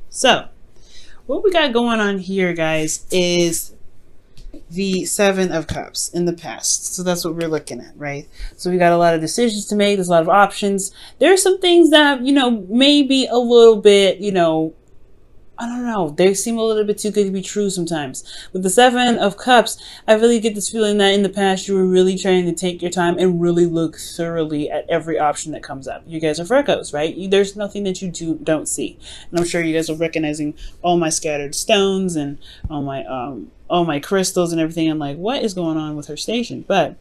So, what we got going on here, guys, is the Seven of Cups in the past. So that's what we're looking at, right? So we got a lot of decisions to make. There's a lot of options. There are some things that, maybe a little bit, I don't know. They seem a little bit too good to be true sometimes. With the Seven of Cups, I really get this feeling that in the past you were really trying to take your time and really look thoroughly at every option that comes up. You guys are Virgos, right? There's nothing that you don't see. And I'm sure you guys are recognizing all my scattered stones and all my crystals and everything. I'm like, what is going on with her station? But,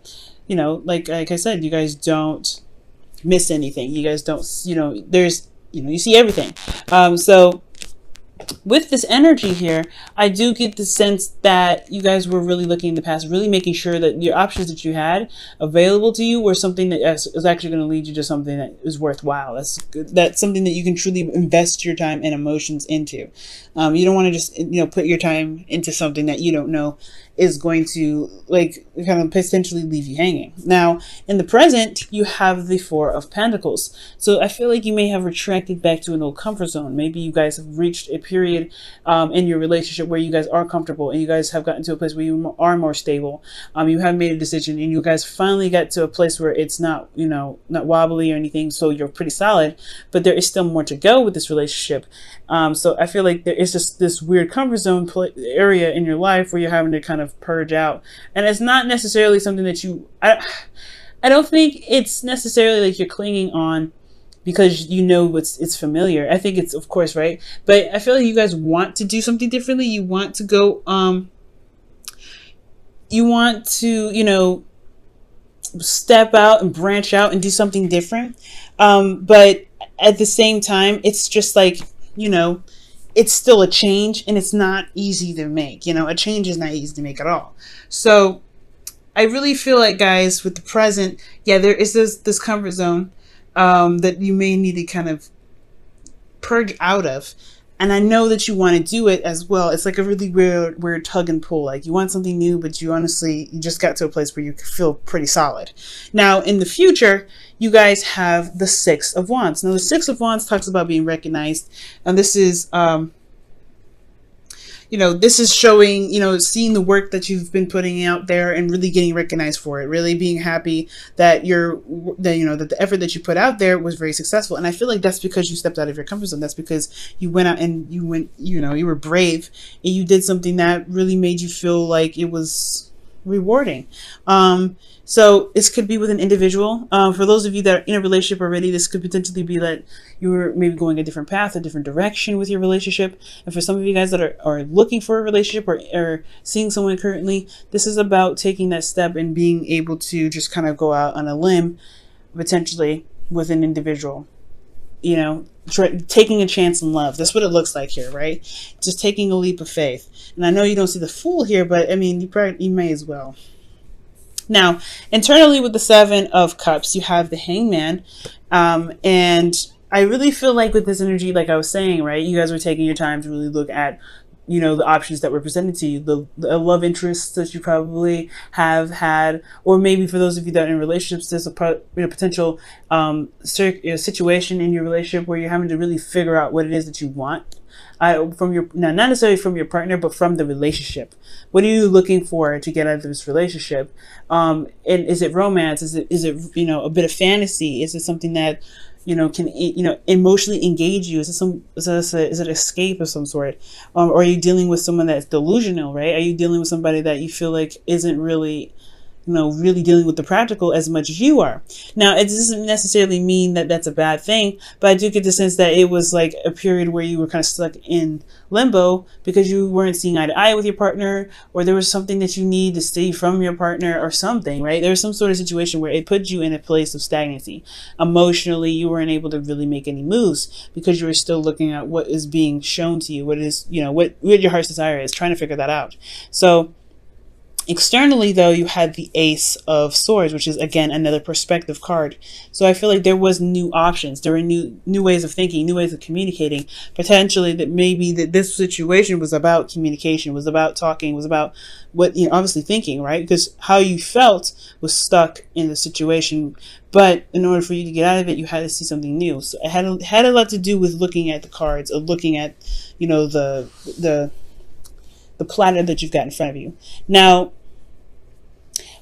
like I said, you guys don't miss anything. You guys don't, you see everything. So with this energy here, I do get the sense that you guys were really looking in the past, really making sure that your options that you had available to you were something that is actually going to lead you to something that is worthwhile. That's something that you can truly invest your time and emotions into. You don't want to just, put your time into something that you don't know is going to kind of potentially leave you hanging. Now, in the present, you have the Four of Pentacles. So I feel like you may have retracted back to an old comfort zone. Maybe you guys have reached a period in your relationship where you guys are comfortable and you guys have gotten to a place where you are more stable. You have made a decision and you guys finally got to a place where it's not, not wobbly or anything. So you're pretty solid, but there is still more to go with this relationship. So I feel like there is just this weird comfort zone area in your life where you're having to kind of purge out, and it's not necessarily something that I don't think it's necessarily like you're clinging on because it's familiar. I think it's, of course, right, but I feel like you guys want to do something differently. You want to go you want to step out and branch out and do something different, but at the same time it's just like, it's still a change and it's not easy to make. A change is not easy to make at all. So I really feel like, guys, with the present, yeah, there is this comfort zone that you may need to kind of purge out of. And I know that you want to do it as well. It's like a really weird tug and pull. Like you want something new, but you just got to a place where you feel pretty solid. Now, in the future, you guys have the Six of Wands. Now, the Six of Wands talks about being recognized. And this is, this is showing, seeing the work that you've been putting out there and really getting recognized for it, really being happy that that the effort that you put out there was very successful. And I feel like that's because you stepped out of your comfort zone. That's because you went out and you were brave and you did something that really made you feel like it was rewarding. So this could be with an individual. For those of you that are in a relationship already, this could potentially be that you were maybe going a different path, a different direction with your relationship. And for some of you guys that are looking for a relationship or seeing someone currently, this is about taking that step and being able to just kind of go out on a limb, potentially with an individual. Taking a chance in love. That's what it looks like here, right? Just taking a leap of faith. And I know you don't see the Fool here, but I mean, you may as well. Now, internally with the Seven of Cups, you have the Hangman. And I really feel like with this energy, like I was saying, right, you guys were taking your time to really look at, the options that were presented to you, the love interests that you probably have had, or maybe for those of you that are in relationships, there's a potential situation in your relationship where you're having to really figure out what it is that you want. Not necessarily from your partner, but from the relationship. What are you looking for to get out of this relationship? And is it romance? Is it a bit of fantasy? Is it something that can emotionally engage you? Is it escape of some sort? Or are you dealing with someone that's delusional, right? Are you dealing with somebody that you feel like isn't really really dealing with the practical as much as you are? Now, it doesn't necessarily mean that that's a bad thing, but I do get the sense that it was like a period where you were kind of stuck in limbo because you weren't seeing eye to eye with your partner, or there was something that you need to stay from your partner or something, right? There was some sort of situation where it put you in a place of stagnancy. Emotionally, you weren't able to really make any moves because you were still looking at what is being shown to you, what is, what your heart's desire is, trying to figure that out. So Externally, though, you had the Ace of Swords, which is, again, another perspective card. So I feel like there was new options. There were new ways of thinking, new ways of communicating. Potentially that maybe that this situation was about communication, was about talking, was about what, obviously thinking, right? Because how you felt was stuck in the situation. But in order for you to get out of it, you had to see something new. So it had a lot to do with looking at the cards, or looking at, the platter that you've got in front of you. Now,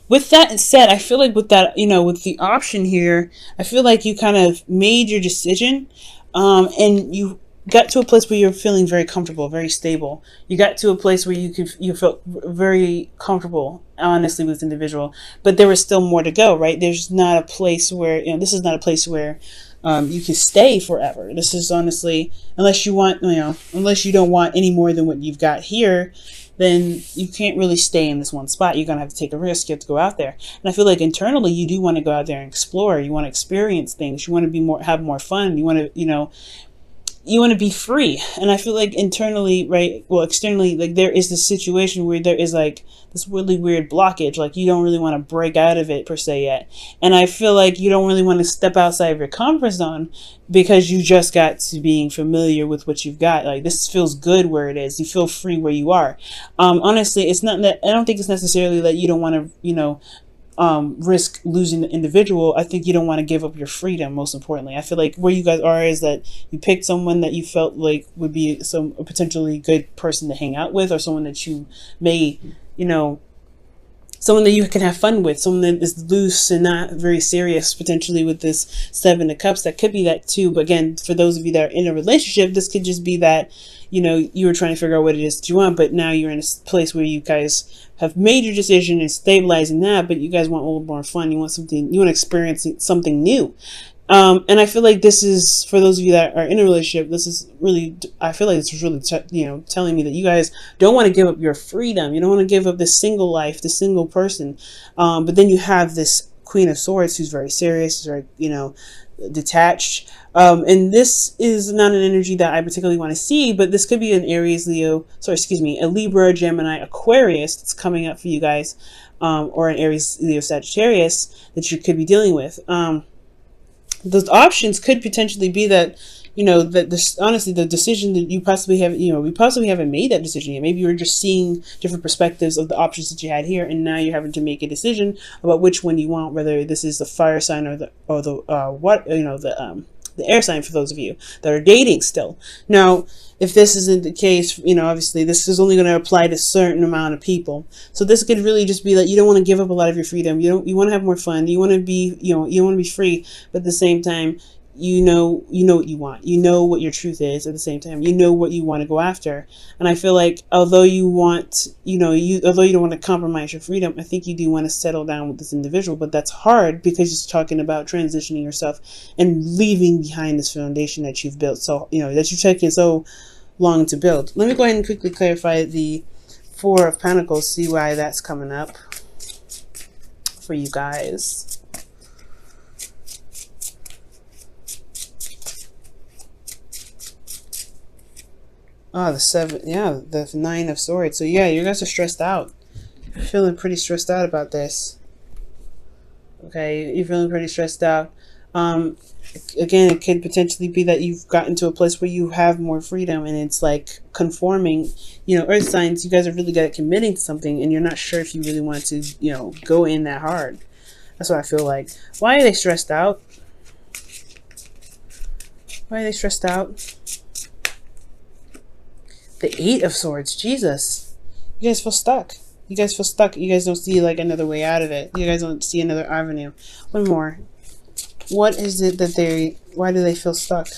with that said, I feel like with that, with the option here, I feel like you kind of made your decision, and you got to a place where you're feeling very comfortable, very stable. You got to a place where you felt very comfortable, honestly, with this individual, but there was still more to go, right? There's not a place where, this is not a place where you can stay forever. This is honestly, unless you don't want any more than what you've got here, then you can't really stay in this one spot. You're going to have to take a risk. You have to go out there. And I feel like internally you do want to go out there and explore. You want to experience things. You want to have more fun. You want to, you want to be free. And I feel like internally, right, well, externally, like there is this situation where there is like this really weird blockage. Like you don't really want to break out of it per se yet. And I feel like you don't really want to step outside of your comfort zone because you just got to being familiar with what you've got. Like this feels good where it is. You feel free where you are. Honestly, it's not that, I don't think it's necessarily that you don't want to, risk losing the individual. I think you don't want to give up your freedom, most importantly. I feel like where you guys are is that you picked someone that you felt like would be a potentially good person to hang out with, or someone that you may, someone that you can have fun with, someone that is loose and not very serious, potentially with this Seven of Cups. That could be that too. But again, for those of you that are in a relationship, this could just be that, you were trying to figure out what it is that you want, but now you're in a place where you guys have made your decision and stabilizing that, but you guys want a little more fun. You want to experience something new. And I feel like this is, for those of you that are in a relationship, this is really, I feel like this is really, telling me that you guys don't want to give up your freedom. You don't want to give up this single life, this single person. But then you have this Queen of Swords who's very serious, very, detached. And this is not an energy that I particularly want to see, but this could be an Aries, a Libra, Gemini, Aquarius that's coming up for you guys, or an Aries, Leo, Sagittarius that you could be dealing with. Those options could potentially be that, that this, honestly, the decision that you possibly have, we possibly haven't made that decision yet. Maybe you were just seeing different perspectives of the options that you had here, and now you're having to make a decision about which one you want, whether this is the fire sign or the air sign, for those of you that are dating still. Now, if this isn't the case, obviously this is only going to apply to a certain amount of people. So this could really just be that you don't want to give up a lot of your freedom. You want to have more fun. You want to be, you want to be free, but at the same time, you know what you want. You know what your truth is. At the same time, you know what you want to go after. And I feel like although you want, although you don't want to compromise your freedom, I think you do want to settle down with this individual. But that's hard because it's talking about transitioning yourself and leaving behind this foundation that you've built. So, that you've taken so long to build. Let me go ahead and quickly clarify the Four of Pentacles, see why that's coming up for you guys. Oh, the Nine of Swords. So yeah, you guys are stressed out. You're feeling pretty stressed out about this. Okay, you're feeling pretty stressed out. Again, it could potentially be that you've gotten to a place where you have more freedom and it's like conforming. Earth signs, you guys are really good at committing to something and you're not sure if you really want to, go in that hard. That's what I feel like. Why are they stressed out? Why are they stressed out? The Eight of Swords. Jesus. You guys feel stuck. You guys feel stuck. You guys don't see like another way out of it. You guys don't see another avenue. One more. What is it that why do they feel stuck?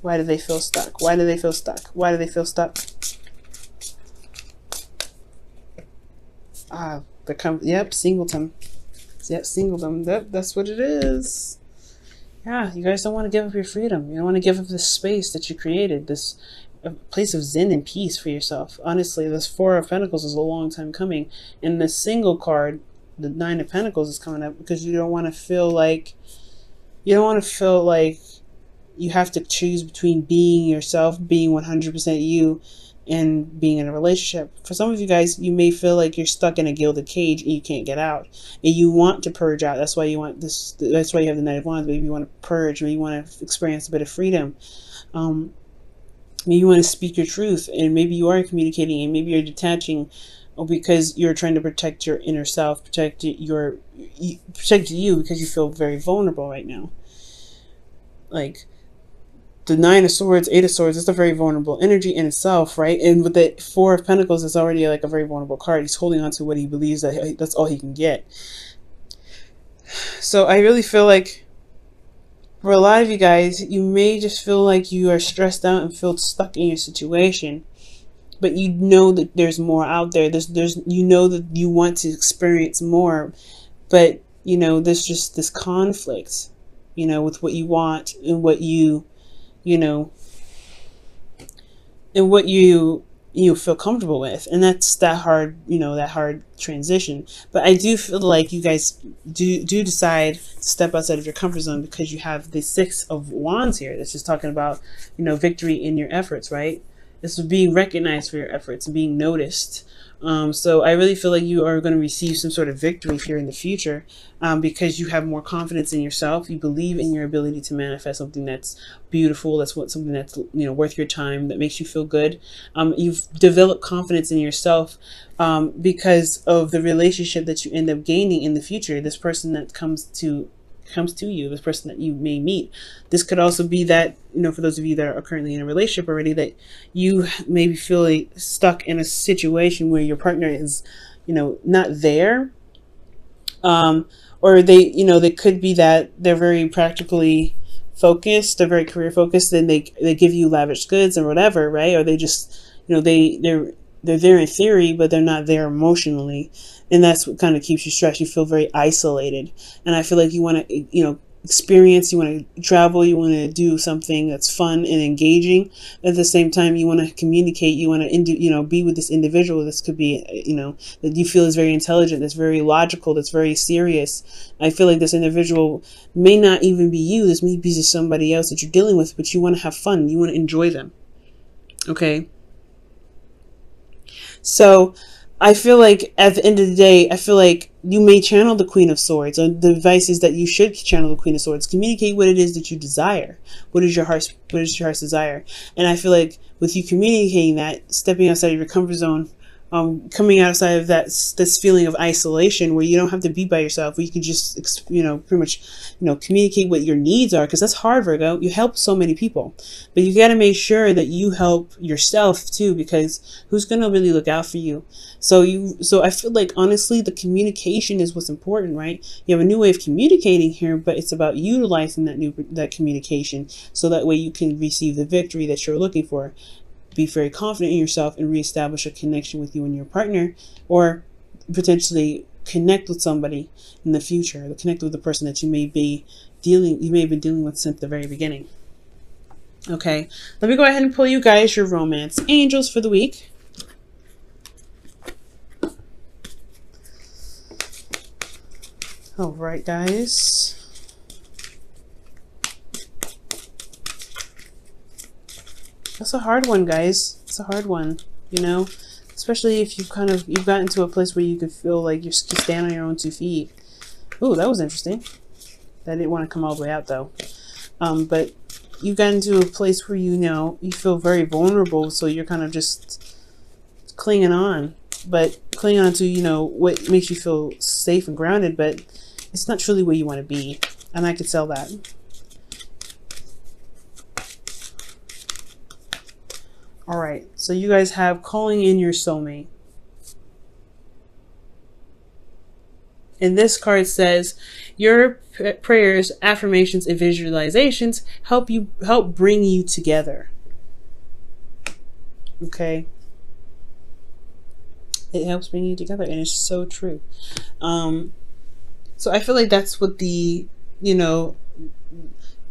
Why do they feel stuck? Why do they feel stuck? Why do they feel stuck? Yep, singleton. Yep, singleton. Yep, that's what it is. Yeah, you guys don't want to give up your freedom. You don't want to give up this space that you created, this place of zen and peace for yourself. Honestly, this Four of Pentacles is a long time coming. And the single card, the Nine of Pentacles, is coming up because you don't want to feel like you have to choose between being yourself, being 100% you, and being in a relationship. For some of you guys, you may feel like you're stuck in a gilded cage and you can't get out, and you want to purge out. That's why you want this. That's why you have the Knight of Wands. Maybe you want to purge, maybe you want to experience a bit of freedom. Maybe you want to speak your truth, and maybe you are communicating, and maybe you're detaching because you're trying to protect your inner self, protect you because you feel very vulnerable right now. Like the Nine of Swords, Eight of Swords, it's a very vulnerable energy in itself, right? And with the Four of Pentacles, it's already like a very vulnerable card. He's holding on to what he believes that that's all he can get. So I really feel like for a lot of you guys, you may just feel like you are stressed out and feel stuck in your situation, but you know that there's more out there. There's you know that you want to experience more, but you know there's just this conflict, you know, with what you want and what you know, and what you feel comfortable with, and that's that hard, you know, that hard transition. But I do feel like you guys do decide to step outside of your comfort zone, because you have the Six of Wands here. That's just talking about, you know, victory in your efforts, right? This is being recognized for your efforts and being noticed. So I really feel like you are going to receive some sort of victory here in the future, because you have more confidence in yourself. You believe in your ability to manifest something that's beautiful, something that's, you know, worth your time, that makes you feel good. You've developed confidence in yourself because of the relationship that you end up gaining in the future. This person that comes to you, this person that you may meet. This could also be that, you know, for those of you that are currently in a relationship already, that you maybe feel stuck in a situation where your partner is, you know, not there. Or they, you know, they could be that they're very practically focused, they're very career focused, and they give you lavish goods or whatever, right? Or they just, you know, they're there in theory, but they're not there emotionally. And that's what kind of keeps you stressed. You feel very isolated. And I feel like you want to, you know, experience, you want to travel, you want to do something that's fun and engaging. At the same time, you want to communicate, you want to, you know, be with this individual. This could be, you know, that you feel is very intelligent, that's very logical, that's very serious. I feel like this individual may not even be you. This may be just somebody else that you're dealing with, but you want to have fun. You want to enjoy them. Okay. So I feel like at the end of the day, I feel like you may channel the Queen of Swords. Or the advice is that you should channel the Queen of Swords. Communicate what it is that you desire. What is your heart's desire? And I feel like with you communicating that, stepping outside of your comfort zone, coming outside of this feeling of isolation where you don't have to be by yourself, where you can just, you know, pretty much, you know, communicate what your needs are, because that's hard, Virgo. You help so many people, but you got to make sure that you help yourself too, because who's going to really look out for you? So I feel like honestly, the communication is what's important, right? You have a new way of communicating here, but it's about utilizing that communication so that way you can receive the victory that you're looking for. Be very confident in yourself and reestablish a connection with you and your partner, or potentially connect with somebody in the future, connect with the person that you may have been dealing with since the very beginning. Okay, let me go ahead and pull you guys your romance angels for the week. All right, guys. That's a hard one, guys. It's a hard one, you know, especially if you've gotten to a place where you could feel like you stand on your own 2 feet. Ooh, that was interesting. That didn't want to come all the way out though. But you've gotten to a place where, you know, you feel very vulnerable, so you're kind of just clinging on, but clinging on to, you know, what makes you feel safe and grounded, but it's not truly where you want to be. And I could sell that. All right, so you guys have calling in your soulmate. And this card says, your prayers, affirmations, and visualizations help bring you together. Okay. It helps bring you together, and it's so true. So I feel like that's what the, you know,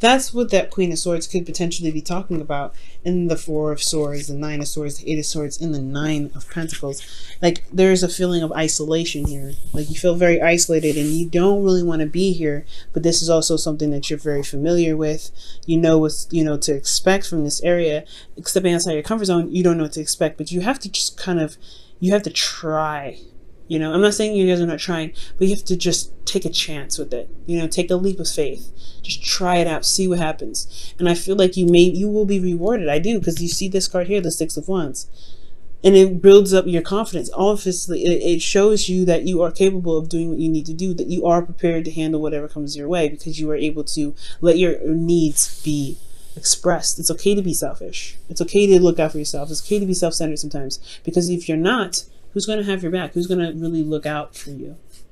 That's what that Queen of Swords could potentially be talking about in the Four of Swords, the Nine of Swords, the Eight of Swords, and the Nine of Pentacles. Like, there's a feeling of isolation here. Like, you feel very isolated and you don't really want to be here, but this is also something that you're very familiar with. You know what's, to expect from this area. Stepping outside your comfort zone, you don't know what to expect, but you have to just you have to try. I'm not saying you guys are not trying, but you have to just take a chance with it. Take a leap of faith. Just try it out, see what happens. And I feel like you will be rewarded. I do, because you see this card here, the Six of Wands. And it builds up your confidence. Obviously, it shows you that you are capable of doing what you need to do, that you are prepared to handle whatever comes your way, because you are able to let your needs be expressed. It's okay to be selfish. It's okay to look out for yourself. It's okay to be self-centered sometimes, because if you're not, who's going to have your back? Who's going to really look out for you?